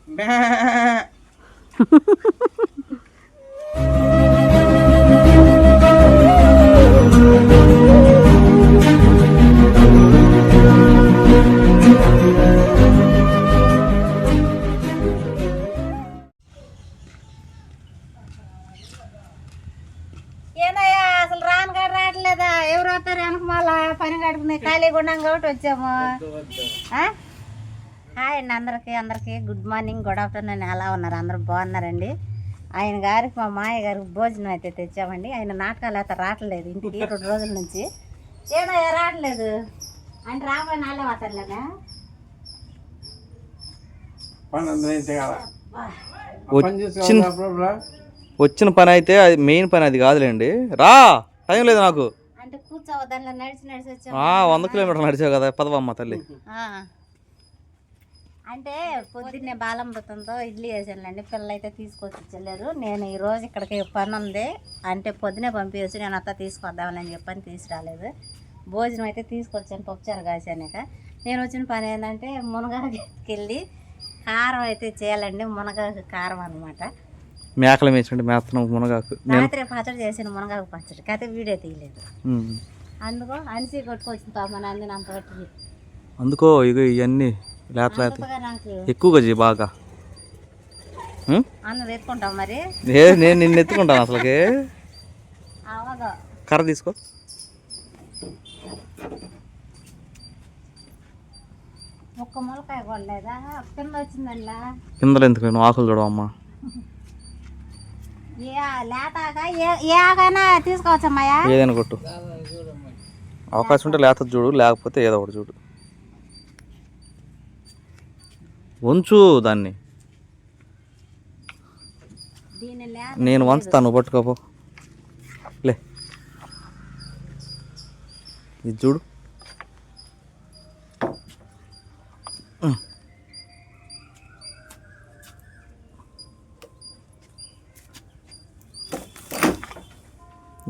ఏనయ్యా అసలు రాను కాడ రావట్లేదా? ఎవరు వస్తారు వెనక మళ్ళా పని కడుకునే ఖాళీగా ఉన్నాం కాబట్టి వచ్చాము. హాయ్ అండి అందరికీ గుడ్ మార్నింగ్, గుడ్ ఆఫ్టర్నూన్. ఎలా ఉన్నారు? అందరూ బాగున్నారండి. ఆయన గారికి మా మాయ గారికి భోజనం అయితే తెచ్చామండి. ఆయన నాటకాలు అయితే రావట్లేదు ఇంటికి 2 రోజుల నుంచి. ఏనయ్యా రావట్లేదు అంటే రాబోయే నాళ్ళే వస్తారులేనా? వచ్చిన పని అయితే అది మెయిన్ పని అది కాదులేండి. రా, టైం లేదు నాకు. అంటే కూర్చోవద్దా, నడిచి వచ్చా. 100 కిలోమీటర్లు నడిచావు కదా, పదవమ్మ తల్లి. అంటే పొద్దున్నే బాలమృతంతో ఇడ్లీ వేసానులేండి. పిల్లలు అయితే తీసుకొచ్చి ఇచ్చలేరు. నేను ఈరోజు ఇక్కడికి పని ఉంది అంటే పొద్దునే పంపించచ్చు, నేను అంతా తీసుకొద్దామని చెప్పని తీసుకురాలేదు. భోజనం అయితే తీసుకొచ్చాను, పప్పుచారు కాసాక. నేను వచ్చిన పని ఏంటంటే మునగాకు వెళ్ళి కారం అయితే చేయాలండి. మునగాకు కారం అనమాట. మేకలు మేచండి, మేస్తున్నాం మునగాకు. రాత్రి పచ్చడి చేసాను, మునగాకు పచ్చడి. కాకపోతే వీడియో తీయలేదు. అందుకో అనిసి కొట్టుకొచ్చిన పాప అందిన అంత పట్టి. అందుకో ఇక ఇవన్నీ లేత ఎక్కువగా చేయి బాగా. అన్నది ఎత్తుకుంటాం మరి. నేను నిన్ను ఎత్తుకుంటాను అసలుకి. కర్ర తీసుకో. ఒక్క ములకాయ కొనలేదా? కింద వచ్చిందండి. కిందలు ఎందుకు? నువ్వు ఆకులు చూడవమ్మా. ఏ ఆకైనా తీసుకోవచ్చమ్మా. ఏదైనా కొట్టు, అవకాశం ఉంటే లేత చూడు, లేకపోతే ఏదో ఒకటి చూడు. ఉంచు దాన్ని. నేను వంచుతాను, పట్టుకోపో. లే, ఇది చూడు.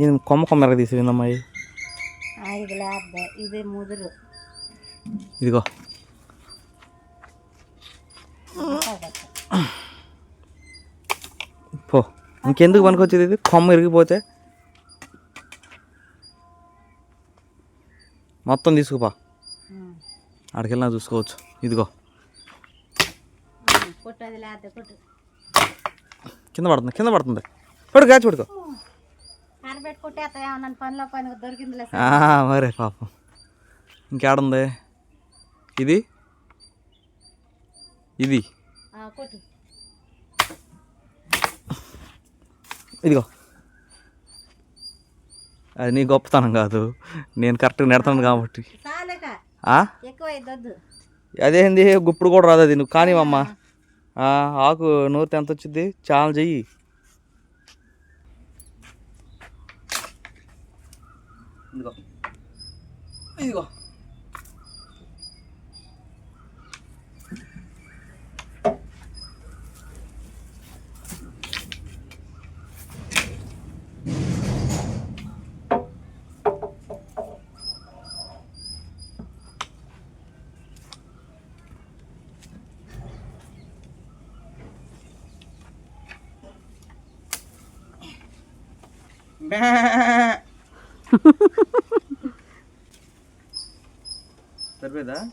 నేను కొమ్మ ఎరగ తీసిపోయిందమ్మాయి. ఇది ముదురు. ఇదిగో పో. ఇంకెందుకు పనికొచ్చేది ఇది? కొమ్మ ఇరిగిపోతే మొత్తం తీసుకుపా, ఆడికెళ్ళినా చూసుకోవచ్చు. ఇదిగో కింద పడుతుంది. పడు, గాచి పడుకో. మరే పాపం. ఇంకేడుంది? ఇది ఇదిగో. అది నీ గొప్పతనం కాదు, నేను కరెక్ట్గా నెడతాను కాబట్టి. అదేంది, గుప్పుడు కూడా రాదు అది. నువ్వు కానివమ్మా. ఆకు నూరితే ఎంత వచ్చింది? చాలా చెయ్యి. ఇదిగో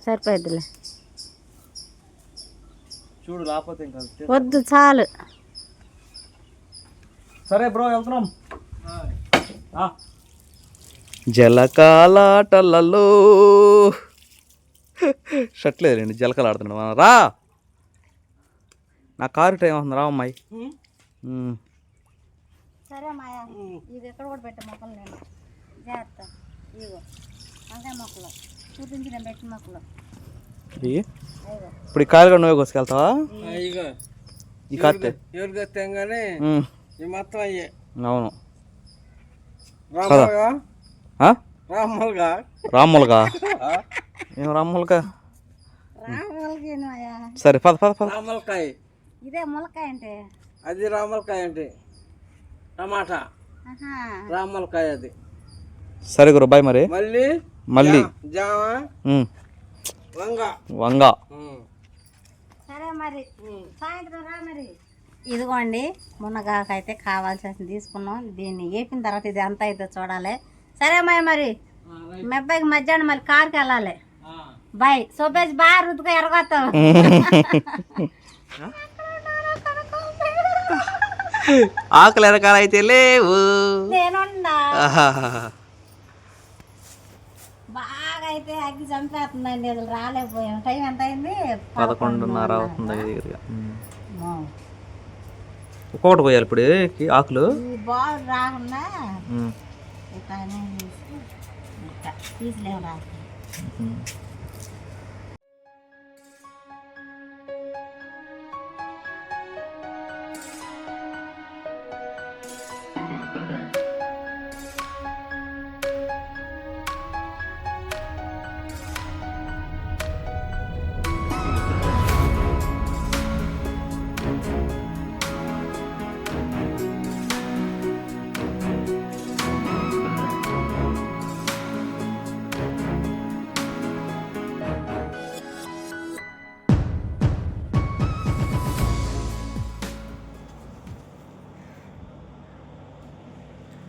సరిపోయిద్దిలే. చూడు, లేకపోతే ఇంకా వద్దు, చాలు. సరే బ్రో, వెళ్తున్నాం. జలకాలాటలలో షర్ట్ లేదండి, జలకాలు ఆడుతున్నాడు. రా, నా కారు టైం అవుతుంది. రా అమ్మాయి. సరే మాయా, ఇది ఎక్కడ కూడా పెట్టే మొక్కలు నేను జాగ్రత్త. ఇగో వంకాయ మొక్కలు చూపించిన పెట్టిన మొక్కలు. ఇప్పుడు ఈ కాయలు నువ్వే కోసుకెళ్తావా? ఈ కత్తి మొత్తం అయ్యే. అవును, రామ్మలుగా ఏం రామ్మలుగా. సరే పద పద పద. రామలకాయ, ఇదే ములకాయ అంటే. అది రామలకాయ అంటే టమాటా. రామలకాయ అది. సరే గురు, బాయ్. మరి మళ్ళీ జామ, వంగ. సరే మరి సాయంత్రం రా మరి. ఇదిగోండి మునగాకు అయితే కావాల్సిన తీసుకున్నాం. దీన్ని వేపిన తర్వాత ఇది ఎంత అయితే చూడాలి. సరే మరి మీ అబ్బాయికి మధ్యాహ్నం మళ్ళీ కారుకి వెళ్ళాలి. బాయ్ సోపేసి బాగా రుద్దుగా ఎరగొస్తావు. ఆకులు ఎరకాల అయితే లేవు. నేనున్నా బాగా అయితే అగ్గి చంపేస్తుందండి. అసలు రాలేకపోయాం. టైం ఎంత అయింది? 11:30 అవుతుంది దగ్గరగా. ఒక్కొక్కటి పోయాలి ఇప్పుడు ఆకులు. ఈ బాల్ రాకుండా తీసిలేము రా.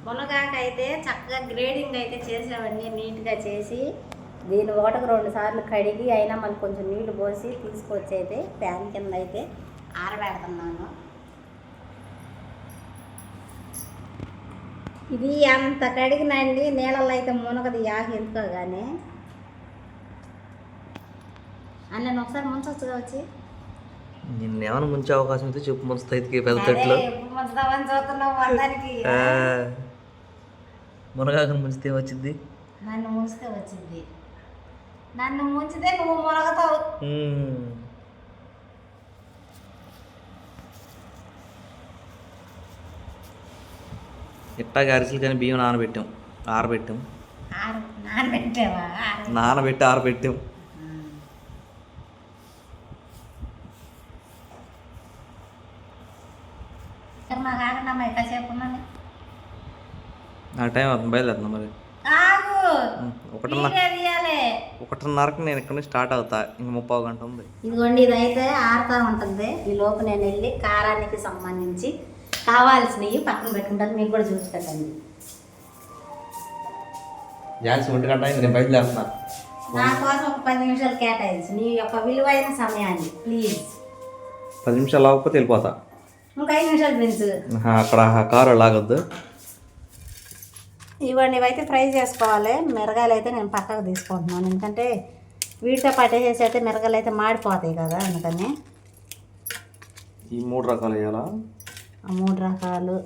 మునగాకు అయితే చక్కగా గ్రేడింగ్ అయితే చేసామండి. నీట్గా చేసి దీన్ని 1-2 సార్లు కడిగి అయినా మళ్ళీ కొంచెం నీళ్లు పోసి తీసుకొచ్చి అయితే ప్యాన్ కింద అయితే ఆరబెడుతున్నాను. ఇది అంత కడిగినండి నీళ్ళల్లో అయితే మునగది యాక ఎందుకో కానీ. అన్న ఒకసారి ముంచొచ్చుగా వచ్చి. నిన్నేమైనా ముంచే అవకాశం అయితే చెప్పు. ముంచుతాయి పెద్ద తట్లు. ముంచుదామని చూస్తున్నావు అందరికి. మునగాకును ముంచితే వచ్చింది. నన్ను ముంచితే వచ్చింది. నన్ను ముంచితే నువ్వు మునగతావు. ఇట్టాగా అరిసెలు కానీ బియ్యం ఆరబెట్టాం. నానబెట్టావా? నానబెట్టి ఆరబెట్టాం. మాకు ఆగండి కాసేపు ఉన్నాను. నా టైం అవుతుంది, బయలుదేరుతున్నా మరి. 1:30కి నేను ఇక్కడ నుంచి స్టార్ట్ అవుతా. ఇంక 30 గంట ఉంది. ఇదిగోండి ఇదైతే ఆరుతా ఉంటుంది. ఈ లోపు నేను వెళ్ళి కారానికి సంబంధించి కావాల్సినవి పక్కన పెట్టుకుంటాను. మీకు కూడా చూసి పెట్టండి. ఝాన్సీ 1 గంట అయింది, నేను బయలుదేరుతున్నా. నా కోసం ఒక 10 నిమిషాలు కేటాయించు. నీ యొక్క విలువైన సమయాన్ని ప్లీజ్. 10 నిమిషాలు ఆగకపోతే వెళ్ళిపోతా. ఇంకా 5 నిమిషాలు పెంచు. అక్కడ కారు లాగొద్దు. ఇవన్నీ ఇవైతే ఫ్రై చేసుకోవాలి. మిరగాయలు అయితే నేను పక్కకు తీసుకుంటున్నాను. ఎందుకంటే వీటితో పట్టేసేసి అయితే మిరగాయలు అయితే మాడిపోతాయి కదా, అందుకని. ఈ 3 రకాలు వేయాలా? 3 రకాలు.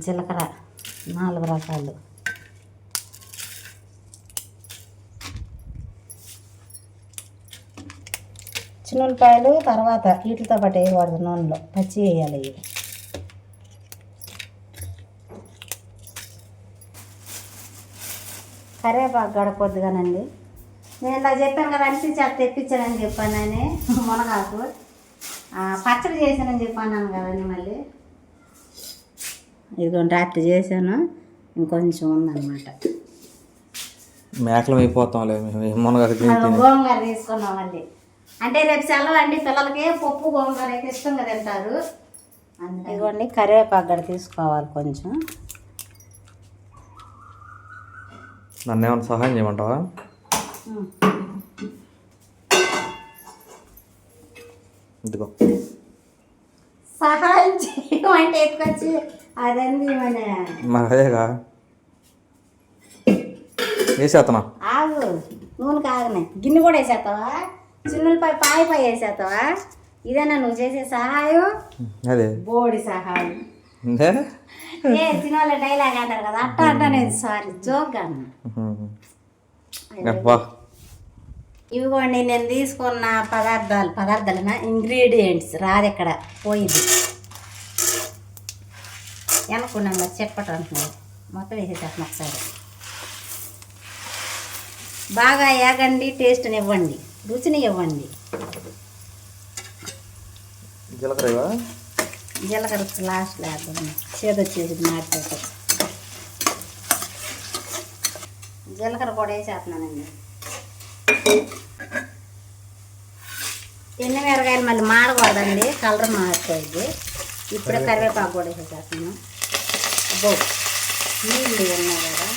జీలకర్ర 4 రకాలు. చిన్నులపాయలు తర్వాత వీటితో పాటు వేయకూడదు, నూనెలో పచ్చి వేయాలి. ఇవి కరివేపాకు గడపొద్దుగానండి. నేను ఇలా చెప్పాను కదా, అనిసి చేత తెప్పించానని చెప్పానని. మునగాకు పచ్చడి చేశానని చెప్పాను కదండి. మళ్ళీ ఇదిగోండి రాత్రి చేశాను, ఇంకొంచెం ఉందన్నమాట. మేకలం అయిపోతాంలే మునగాకు. గోంగూర తీసుకున్నాం మళ్ళీ. అంటే రేపు సెలవు అండి పిల్లలకి. పప్పు గోంగూర అయితే ఇష్టంగా తింటారు. ఇదిగోండి కరివేపాకు గడ తీసుకోవాలి కొంచెం. నన్ను ఏమైనా సహాయం చేయమంటావా? ఇదిగో సహాయం చేయమంటే ఎత్తుకొచ్చి అదండి మరి అదేగా వేసేస్తున్నా. ఆగు, నూనె కాగనే గిన్నె కూడా వేసేస్తావా? చిన్నులపై పాయ వేసేస్తావా? ఇదేనా నువ్వు చేసే సహాయం? అదే బోడి సహాయం. ఏ సినిమాలో డైలాగ్ అంటారు కదా, అట్ట అంటానేది. సారీ, జోక్గా. ఇవిగోండి నేను తీసుకున్న పదార్థాలన ఇంగ్రీడియంట్స్ రాదు ఇక్కడ పోయింది. అనుకున్నాం మరి చెప్పటం అంటున్నారు. మొత్తం వేసేసాను ఒకసారి. బాగా ఏగండి, టేస్ట్ని ఇవ్వండి, రుచిని ఇవ్వండి. జీలకర్ర లాస్ట్ లేకపోతే చేదొచ్చేది మాడిపోతే. జీలకర్ర కూడా వేసేస్తున్నానండి. ఎన్ని మిరగాయలు మళ్ళీ మాడకూడదండి, కలర్ మారిపోయింది. ఇప్పుడే కరివేపాకు కూడా వేసేస్తాను. అబ్బో నీళ్ళు ఉన్నాయి కదా.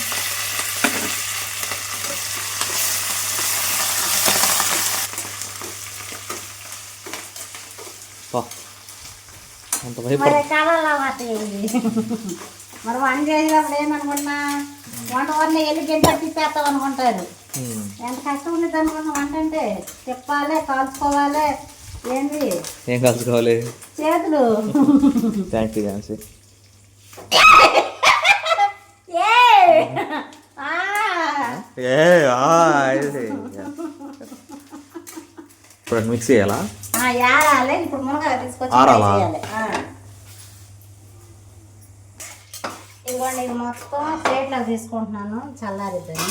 మరి కలర్లో వస్తాయి. మరి వంట చేసేటప్పుడు ఏమనుకున్నా వంట వెళ్ళి గంట తిప్పేస్తాం అనుకుంటారు. ఎంత కష్టం ఉండేది అనుకున్నా వంట అంటే తిప్పాలి, కాల్చుకోవాలి. ఏంది ఏం కలుసుకోవాలి చేతులు. Thank you Jhansi. ఇప్పుడు మిక్స్ చేయాలా? ఏడాలి. ఇప్పుడు మునగాయ తీసుకొచ్చి చేయాలి. ఇదిగోండి, ఇది మొత్తం ప్లేట్లో తీసుకుంటున్నాను, చల్లారిద్దని.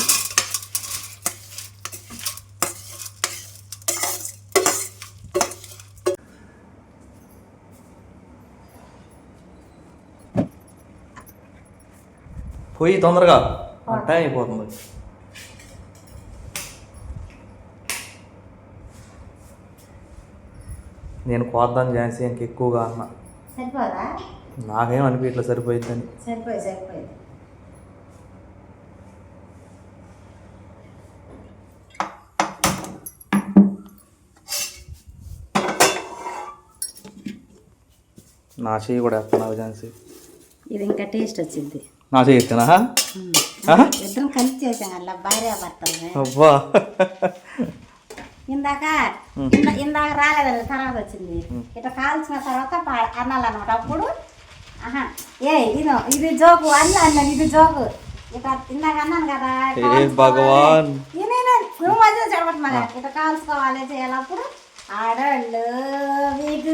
పోయి తొందరగా టైం అయిపోతుంది. నేను కోద్దాను ఝాన్సీ ఇంక ఎక్కువగా అన్న. సరిపోదా? నాకేం అనిపించట్లా సరిపోయిందని. సరిపోయింది. నా చెయ్యి కూడా వేస్తున్నావు ఝాన్సీ. ఇది ఇంకా టేస్ట్ వచ్చింది. నా చెయ్యి ఎత్తునా? ఇద్దరం కలిసి చేసాం అలా భార్య భర్తలు. అబ్బా ఇందాక రాలేదండి, తర్వాత వచ్చింది. ఇట్లా కాల్చిన తర్వాత అనాలన్నమాట. అప్పుడు ఇది జోకు అన్నాను, ఇది జోకు. ఇక ఇందాక అన్నాను కదా భగవాన్ నువ్వు మధ్య చెప్పట్మా ఇట్లా కాల్చుకోవాలి చేయాలి. అప్పుడు ఆడవాళ్ళు మీకు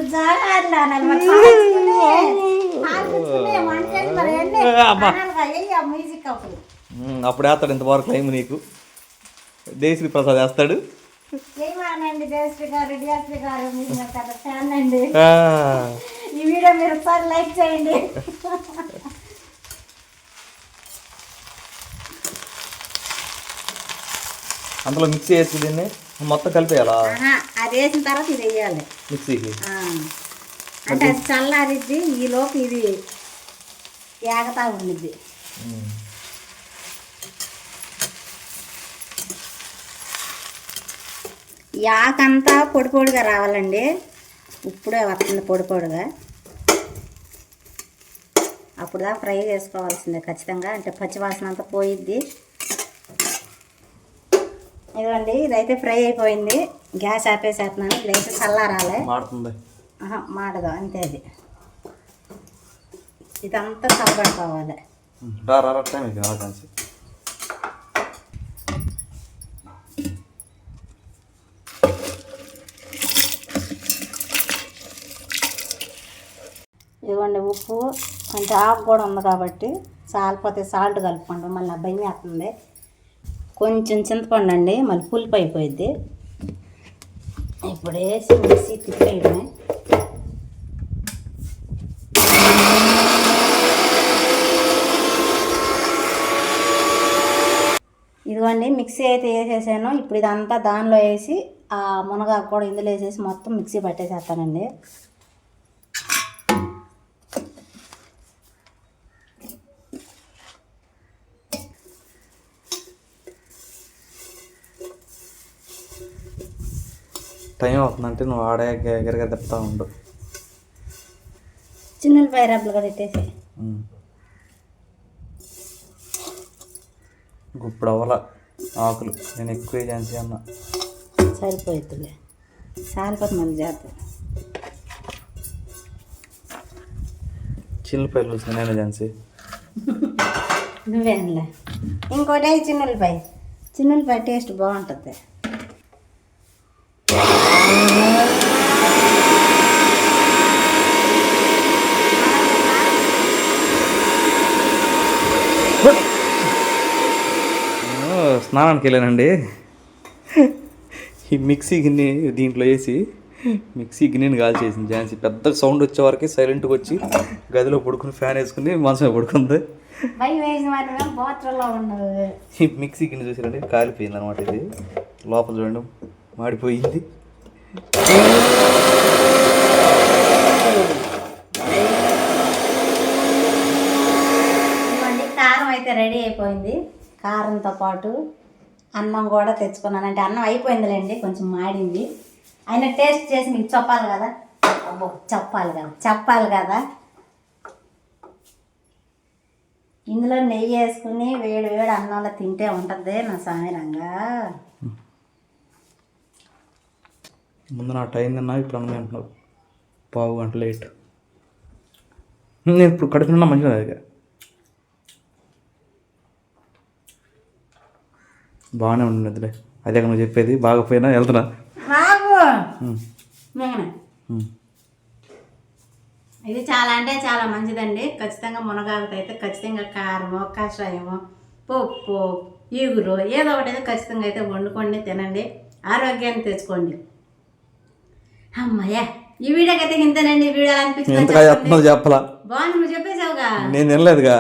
మ్యూజిక్ అప్పుడు వేస్తాడు ఇంతవరకు టైం నీకు. దేశీ ప్రసాద్ వేస్తాడు. ఏమానండి జయశ్రీ గారు, డిఎస్పీ గారు, మీరు ఫ్యాన్ అండి. ఈ వీడియో మీరు ఒకసారి లైక్ చేయండి. అందులో మిక్సీ వేసి దీన్ని మొత్తం కలిపేయాలా? అది వేసిన తర్వాత ఇది వేయాలి మిక్సీకి. అంటే అది చల్లారిద్ది, ఈ లోపు ఇది ఏగతా ఉండిద్ది. ఈ ఆకంతా పొడి పొడిగా రావాలండి. ఇప్పుడే వస్తుంది పొడి పొడిగా. అప్పుడు దాకా ఫ్రై చేసుకోవాల్సిందే ఖచ్చితంగా, అంటే పచ్చివాసన అంతా పోయిద్ది. ఇదిగోండి, ఇదైతే ఫ్రై అయిపోయింది. గ్యాస్ ఆపేసేస్తున్నాను. ఇదైతే చల్లారాలి. మాడదు అంతే. అది ఇదంతా చల్లబడుకోవాలి. ఇదిగోండి, ఉప్పు కొంచెం ఆకు కూడా ఉంది కాబట్టి చాలిపోతే సాల్ట్ కలుపుకుంటాం. మళ్ళీ భయం వేస్తుంది. కొంచెం చింతపండు అండి, మళ్ళీ పులుపు అయిపోయింది. ఇప్పుడు వేసి మిక్సీ తిప్పేయడమే. ఇదిగోండి, మిక్సీ అయితే వేసేసాను. ఇప్పుడు ఇదంతా దానిలో వేసి ఆ మునగాకు కూడా ఇందులో వేసేసి మొత్తం మిక్సీ పట్టేసేస్తానండి. టైం అవుతుందంటే నువ్వు ఆడే ఎగరగా తిప్పుతా ఉండు. చిన్నపాయ రబ్బలు కూడా పెట్టేసి ఇప్పుడు అవ్వాల ఆకులు. నేను ఎక్కువ ఝాన్సీ అన్న. సరిపోతుంది, సాలిపోతుంది మంది జాగ్రత్త. చిన్నపాయలు వస్తుంది నేను ఝాన్సీ. నువ్వేనులే. ఇంకోటి చిన్నులపాయ టేస్ట్ బాగుంటుంది. స్నానానికి వెళ్ళానండి. ఈ మిక్సీ గిన్నె దీంట్లో వేసి మిక్సీ గిన్నెని కాల్చేసింది ఝాన్సీ. పెద్ద సౌండ్ వచ్చే వరకు సైలెంట్గా వచ్చి గదిలో పడుకుని ఫ్యాన్ వేసుకుని మనసులో పడుకుంది. ఈ మిక్సీ గిన్నె చూసారండి, కాలిపోయింది అనమాట. ఇది లోపల చూడండి మాడిపోయింది. ఇదిగోండి కారం అయితే రెడీ అయిపోయింది. కారంతో పాటు అన్నం కూడా తెచ్చుకున్నాను. అంటే అన్నం అయిపోయిందిలేండి, కొంచెం మాడింది. అయినా టేస్ట్ చేసి మీకు చెప్పాలి కదా. అబ్బో చెప్పాలి కదా. ఇందులో నెయ్యి వేసుకుని వేడి వేడి అన్నంలో తింటే ఉంటుంది నా సామిరంగా. ముందు నా టైం తిన్నా, ఇప్పుడు అన్నం తింటున్నావు. పావు గంట లేట్. నేను ఇప్పుడు కడుపు నిండా మంచిగా అది బాగానే ఉండిద్దిలే. అదే నువ్వు చెప్పేది. బాగా పోయినా వెళ్తున్నా. ఇది చాలా అంటే చాలా మంచిదండి. ఖచ్చితంగా మునగాకుతో అయితే ఖచ్చితంగా కారము, కషాయము, పప్పు, ఈగురు ఏదో ఒకటి అయితే ఖచ్చితంగా అయితే వండుకోండి, తినండి, ఆరోగ్యాన్ని తెచ్చుకోండి. అమ్మయ్యా, ఈ వీడియోకి అయితే ఇంతేనండి. ఈ వీడియో అనిపించింది చెప్పలా బాగుంది, నువ్వు చెప్పేసావుగా. నేను తినలేదుగా.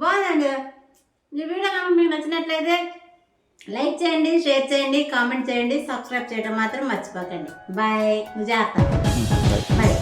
బాగుందండి. ఈ వీడియో కనుక మీకు నచ్చినట్లయితే లైక్ చేయండి, షేర్ చేయండి, కామెంట్ చేయండి, సబ్స్క్రైబ్ చేయడం మాత్రం మర్చిపోకండి. బాయ్. నువ్వు చేస్తా. బాయ్.